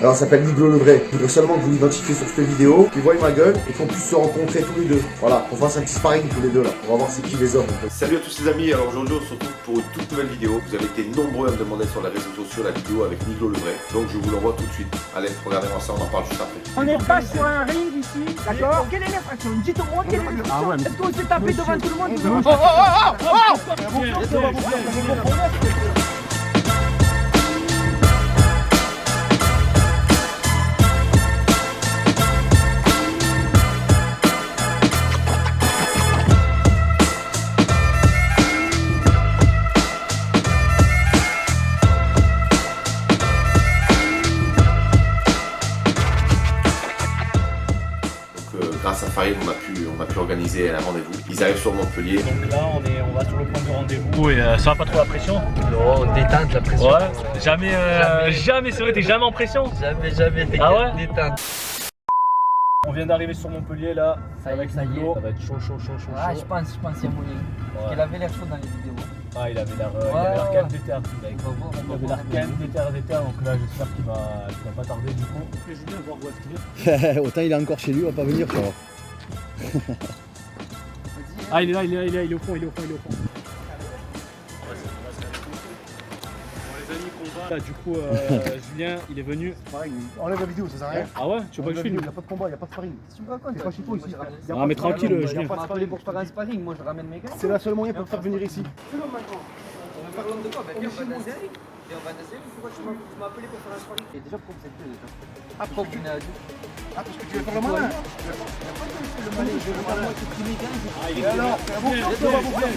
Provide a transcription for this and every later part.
Alors ça s'appelle Niglo le vrai. Je voudrais seulement que vous l'identifiez sur cette vidéo, qu'ils voient ma gueule et qu'on puisse se rencontrer tous les deux. Voilà, qu'on fasse un petit sparring tous les deux là. On va voir c'est qui les hommes. Salut à tous les amis, alors aujourd'hui on se retrouve pour une toute nouvelle vidéo. Vous avez été nombreux à me demander sur les réseaux sociaux la vidéo avec Niglo le vrai. Donc je vous l'envoie tout de suite. Allez, regardez-moi ça, on en parle juste après. On n'est pas sur un ring ici, d'accord? Quelle est l'infraction? Dites-moi quelle est l'infraction? Est-ce qu'on s'est tapé devant tout le monde? Grâce à Farid, on a pu organiser un rendez-vous. Ils arrivent sur Montpellier. Donc là, on va sur le point de rendez-vous et ça va pas trop la pression? Non, détente la pression. Ouais, jamais, c'est vrai, t'es jamais en pression? Jamais, t'es détente. On vient d'arriver sur Montpellier là, avec Niglo. Ça va être chaud. Ah, je pense qu'il y a moyen. Parce qu'il avait l'air chaud dans les vidéos. Ah, il avait l'air calme déter, mec. Il avait l'air calme déter, donc là j'espère qu'il va pas tarder du coup. Je viens voir où est-ce qu'il est. Autant il est encore chez lui, on va pas venir, tu vois. Ah, il est au fond, Là, du coup, Julien, il est venu. Enlève la vidéo, ça sert à rien. Ah ouais, tu veux pas que je filme? Il n'y a pas de combat, il n'y a pas de sparring. Tu me racontes? C'est pas chez toi ici. Ah, mais tranquille, Julien. Tu m'as appelé pour faire un sparring, moi je ramène mes gars. C'est la seule moyen pour te faire venir ici. Parlons de quoi? Viens, on va danser. Et on va danser. Pourquoi tu m'as appelé pour faire un sparring? Et déjà, pourquoi vous êtes deux déjà? Ah, pourquoi vous venez à deux? Ah, parce que tu veux faire le malin. Le malin, je veux pas moi, c'est tous mes gars. Et alors, c'est un bon problème.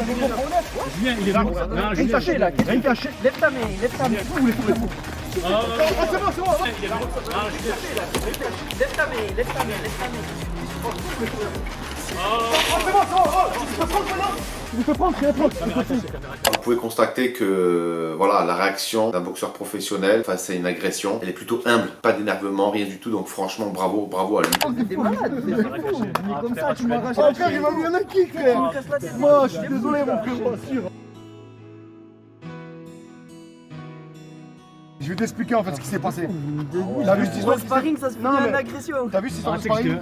Julien, il est venu. Non, Rien caché là, rien caché. Lève ta main, lève ta main. Vous voulez faire le Ah, c'est bon, c'est bon. Lève ta main, lève ta main, lève ta main. Tu peux prendre, c'est un truc. Vous pouvez constater que voilà, la réaction d'un boxeur professionnel face à une agression, elle est plutôt humble, pas d'énervement, rien du tout. Donc franchement, bravo à lui. T'es malade, t'es fou. Mais comme ça, tu m'arraches. Oh frère, il m'a mis un kick, frère. Moi, je suis désolé, mon frère, sûr. Je vais t'expliquer en fait ce qui s'est passé. T'as vu cette histoire? Le sparring, ça se finit en agression. T'as vu cette histoire de sparring?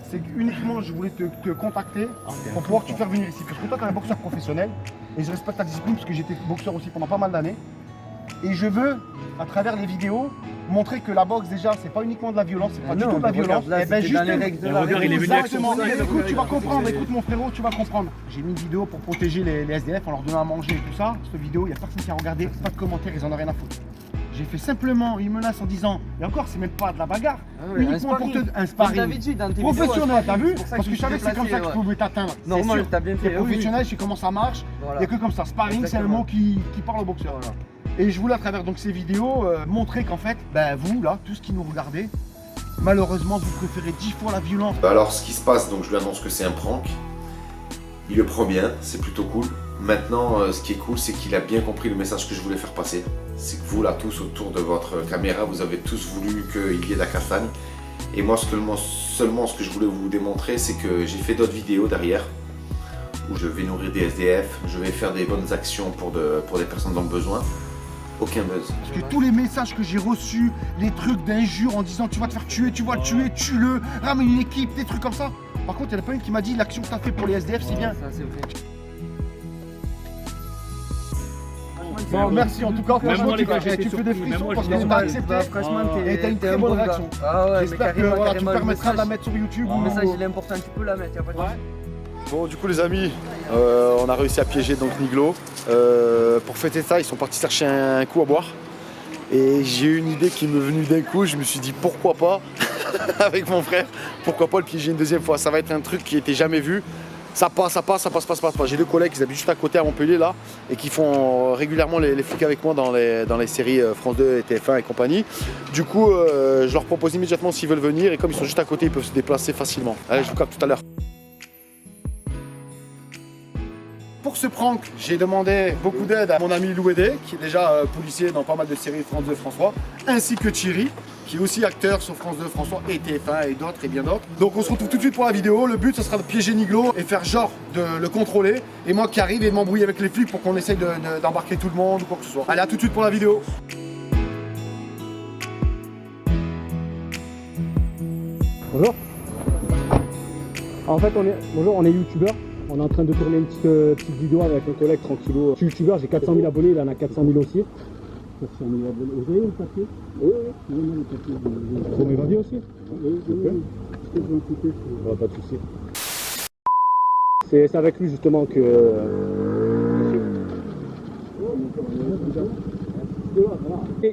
C'est uniquement je voulais te contacter pour pouvoir te faire venir ici. Parce que toi, t'es un boxeur professionnel et je respecte ta discipline parce que j'étais boxeur aussi pendant pas mal d'années. Et je veux, à travers les vidéos, montrer que la boxe déjà, c'est pas uniquement de la violence, c'est pas du tout de la violence. Et ben juste exactement. Écoute, tu vas comprendre, écoute mon frérot, tu vas comprendre. J'ai mis une vidéo pour protéger les SDF en leur donnant à manger et tout ça. Cette vidéo, il n'y a personne qui a regardé, pas de commentaires, ils en ont rien à foutre. J'ai fait simplement une menace en disant, et encore, c'est même pas de la bagarre, uniquement pour un sparring professionnel, t'as vu? Parce que je savais que c'est comme ça que je pouvais t'atteindre. Normal, t'as bien fait. C'est professionnel, je sais comment ça marche, il n'y a que comme ça. Sparring, c'est un mot qui parle au boxeur. Et je voulais à travers donc ces vidéos montrer qu'en fait, ben vous là, tous qui nous regardez, malheureusement vous préférez 10 fois la violence. Alors ce qui se passe, donc je lui annonce que c'est un prank. Il le prend bien, c'est plutôt cool. Maintenant, ce qui est cool, c'est qu'il a bien compris le message que je voulais faire passer. C'est que vous là, tous autour de votre caméra, vous avez tous voulu qu'il y ait de la castagne. Et moi, seulement ce que je voulais vous démontrer, c'est que j'ai fait d'autres vidéos derrière où je vais nourrir des SDF, je vais faire des bonnes actions pour des personnes dans le besoin. Aucun buzz. Parce que tous les messages que j'ai reçus, les trucs d'injures en disant tu vas te faire tuer, tu vas le tuer, tue-le, ramène une équipe, des trucs comme ça. Par contre, il n'y en a pas une qui m'a dit l'action que tu as fait pour les SDF, c'est bien. Ça, c'est vrai. Bon, merci en tout cas, franchement, tu fais des frissons parce qu'on t'a accepté et t'as une très bonne réaction. J'espère que voilà, tu permettras de la mettre sur YouTube. Le message il est important, tu peux la mettre, y'a pas de souci. Bon, du coup les amis, on a réussi à piéger donc Niglo. Pour fêter ça, ils sont partis chercher un coup à boire. Et j'ai eu une idée qui m'est venue d'un coup, je me suis dit pourquoi pas, avec mon frère, pourquoi pas le piéger une deuxième fois. Ça va être un truc qui n'était jamais vu. Ça passe pas. J'ai deux collègues qui habitent juste à côté à Montpellier là et qui font régulièrement les flics avec moi dans les séries France 2 et TF1 et compagnie. Du coup, je leur propose immédiatement s'ils veulent venir et comme ils sont juste à côté, ils peuvent se déplacer facilement. Allez, je vous capte tout à l'heure. Pour ce prank, j'ai demandé beaucoup d'aide à mon ami Louédé, qui est déjà policier dans pas mal de séries France 2, François, ainsi que Thierry, qui est aussi acteur sur France 2, François et TF1 et d'autres et bien d'autres. Donc on se retrouve tout de suite pour la vidéo. Le but, ce sera de piéger Niglo et faire genre de le contrôler. Et moi qui arrive et de m'embrouiller avec les flics pour qu'on essaye d'embarquer tout le monde ou quoi que ce soit. Allez, à tout de suite pour la vidéo. Bonjour. En fait, on est youtubeur. On est en train de tourner une petite vidéo avec un collègue tranquillou. Je suis youtubeur, j'ai 400 000 abonnés, il en a 400 000 aussi. 400 000 abonnés. Vous avez le papier? Oui, le papier. Vous m'évader aussi? Oui. Pas de soucis. C'est avec lui justement que...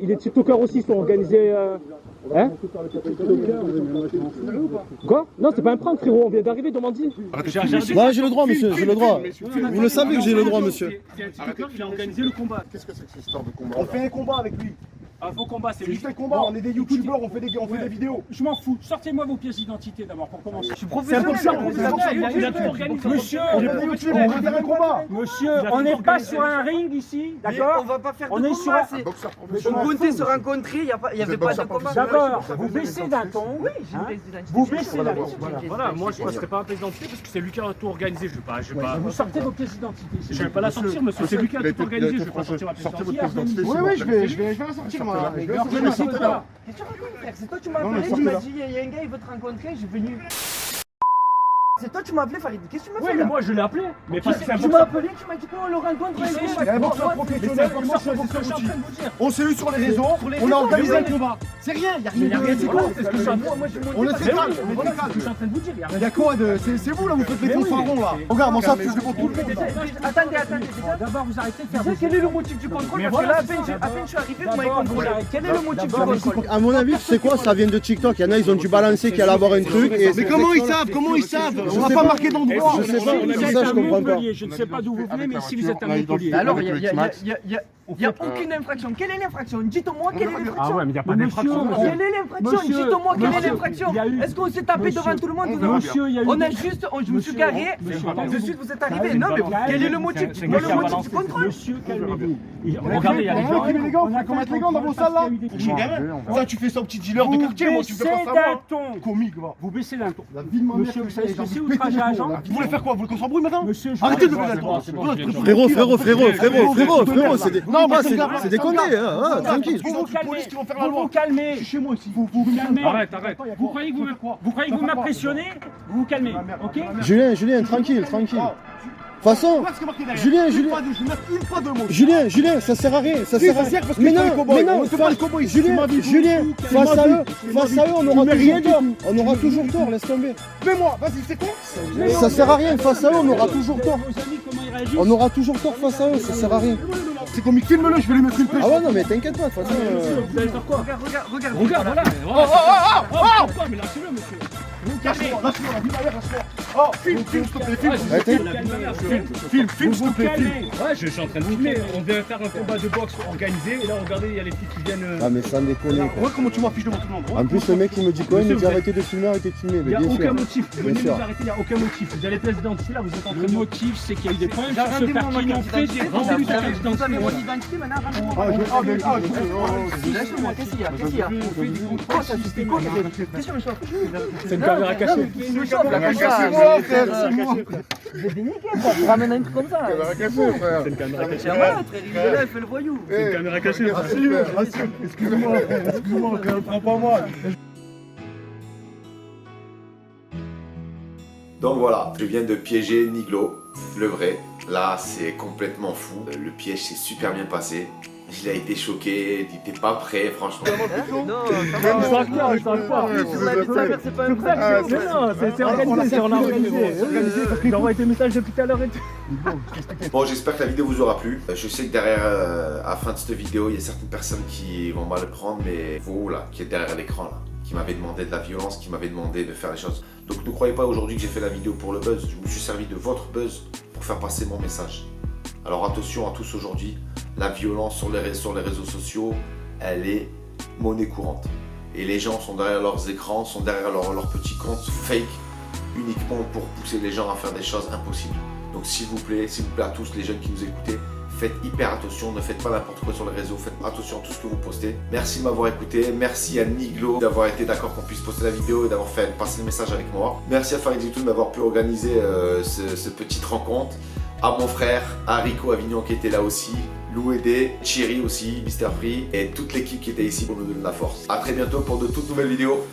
Il est TikToker aussi, ils sont organisés... Hein? Quoi? Non, c'est pas un prank, frérot, on vient d'arriver, Domandi. Ouais, j'ai le droit, monsieur, j'ai le droit. Vous le savez que j'ai le droit, monsieur. C'est un TikToker qui a organisé le combat. Qu'est-ce que c'est que cette histoire de combat? On fait un combat avec lui. Un faux combat, c'est juste un combat, on est des youtubeurs, on fait des vidéos. Je m'en fous, sortez-moi vos pièces d'identité d'abord pour commencer. Je suis professionnel. Il a tout organisé. Monsieur, on est des youtubeurs, on va faire un combat. Monsieur, on n'est pas sur un ring ici, d'accord? On va pas faire de on est sur combat. un... On comptait se rencontrer, il n'y avait pas de combat. D'accord, vous baissez d'un ton. Oui, j'ai une pièce d'identité. Vous baissez d'un ton. Voilà, moi je passerai pas un pièce d'identité parce que c'est lui qui a tout organisé. Je vais pas. Vous sortez vos pièces d'identité. Je vais pas la sortir, monsieur. C'est lui qui a tout organisé. Je vais pas sortir ma pièce d'identité. Oui, je vais la sortir, moi. Qu'est-ce que tu racontes, frère? C'est toi qui m'as appelé, tu m'as dit, il y a un gars, il veut te rencontrer, j'ai venu. C'est toi qui m'as appelé, Farid. Qu'est-ce que tu m'as fait? Oui, mais moi je l'ai appelé. Mais tu m'as appelé, tu m'as dit quoi? On le rencontre. Il y a un boxeur professionnel, moi je suis un boxeur aussi. On s'est eu sur les réseaux, on a organisé un combat. C'est rien, il n'y a rien de quoi. C'est ce que je suis en train de On est très calme, on est très calme. vous dire. Il y a quoi de. C'est vous là, vous faites les fanfarons là. Regarde, mon sac, je vais pour tout le monde. Attendez. D'abord, vous arrêtez de faire Déjà, quel est le motif du contrôle? Parce que là, à peine je suis arrivé, vous m'avez contrôlé. Quel est le motif du contrôle? À mon avis, tu sais quoi, ça vient de TikTok. Il y en a, ils ont dû balancer qu'il allait avoir un truc. Mais comment ils savent? On n'a pas marqué d'endroit. Je sais pas, ça je comprends pas. Je ne sais pas d'où vous venez, mais si vous êtes à Montpellier. Alors, il n'y a aucune infraction. Quelle est l'infraction? Dites-moi quelle est l'infraction. Ah ouais, mais il n'y a pas d'infraction. Quelle est l'infraction? Dites-moi quelle est l'infraction. Est-ce qu'on s'est tapé devant tout le monde? On a juste, je me suis garé, de suite vous êtes arrivé. Non, mais quel est le motif? Dites-moi le motif du contrôle. Monsieur, calmez-vous. Regardez, il y a les gars, on commence les gants dans vos salles là. Ça, tu fais ça au petit dealer de quartier, moi tu fais pas ça moi. Comique, va. Vous baissez d'un ton. Monsieur, vous savez ce que c'est outrage à agent? Vous voulez faire quoi? Vous voulez qu'on s'embrouille maintenant? Monsieur, arrêtez de faire la frérot, c'est des... Non, moi c'est des conneries, hein, tranquille. Vous vous calmez. Je suis chez moi ici. Vous calmez. Arrête. Vous croyez que vous m'impressionnez? Vous vous calmez, ok? Julien, tranquille. De toute façon, Julien, ça sert à rien, Mais non, Julien, face à eux, on aura toujours tort, laisse tomber. Mais moi, vas-y, c'est quoi? Ça sert à rien, face à eux, on aura toujours tort. On aura toujours tort face à eux, ça sert à rien. C'est comique, filme-le, je vais lui mettre une pêche. Ah ouais, non, mais t'inquiète pas, de toute façon. Vous allez faire quoi? Regarde, voilà. Pourquoi? Mais lâchez-le, monsieur. Lâche-moi, lâche-moi. Oh, filme, s'il te plaît, filme, s'il te plaît. Ouais, je suis en train de filmer. On vient faire un combat de boxe organisé. Et là, regardez, il y a les filles qui viennent. Ah, mais sans déconner. Regarde comment tu m'affiches devant tout le monde. En plus, le mec, il me dit quoi? Il me dit arrêtez de filmer, arrêtez de filmer. Il n'y a aucun motif. Venez nous arrêter, il n'y a aucun motif. Vous avez les pièces d'identité là, vous êtes en train de... Le motif, c'est qu'il y a eu des problèmes sur ce parti non fait. J'ai rendu ta pièce Vous avez mon identité maintenant, rendez-moi. Lâchez-moi, qu'est-ce qu'il y a? Oh, ça c'était quoi? Qu'est-ce que je fais? C'est une caméra cachée. Je vais déniquer ça, tu ramènes un truc comme ça. C'est une caméra cachée. C'est vrai, très rigolo, il fait le voyou. C'est une caméra cachée. Excuse-moi, prends pas moi. Donc voilà, je viens de piéger Niglo, le vrai. Là, c'est complètement fou. Le piège s'est super bien passé. Il a été choqué, il n'était pas prêt, franchement. Non, Ils savent pas. c'est pas un prank. Non, c'est organisé, on a organisé. J'ai envoyé des messages depuis tout à l'heure et tout. Bon, j'espère que la vidéo vous aura plu. Je sais que derrière, à la fin de cette vidéo, il y a certaines personnes qui vont mal le prendre, mais vous, là, qui êtes derrière l'écran, là, qui m'avez demandé de la violence, qui m'avez demandé de faire les choses. Donc ne croyez pas aujourd'hui que j'ai fait la vidéo pour le buzz. Je me suis servi de votre buzz pour faire passer mon message. Alors attention à tous aujourd'hui, la violence sur les réseaux sociaux, elle est monnaie courante. Et les gens sont derrière leurs écrans, sont derrière leurs petits comptes fake, uniquement pour pousser les gens à faire des choses impossibles. Donc s'il vous plaît à tous les jeunes qui nous écoutez, faites hyper attention, ne faites pas n'importe quoi sur les réseaux, faites attention à tout ce que vous postez. Merci de m'avoir écouté, merci à Niglo d'avoir été d'accord qu'on puisse poster la vidéo et d'avoir fait passer le message avec moi. Merci à Farid Zitoun d'avoir pu organiser cette petite rencontre. À mon frère, à Rico Avignon qui était là aussi, Lou Edé, Thierry aussi, Mister Free et toute l'équipe qui était ici pour nous donner de la force. A très bientôt pour de toutes nouvelles vidéos.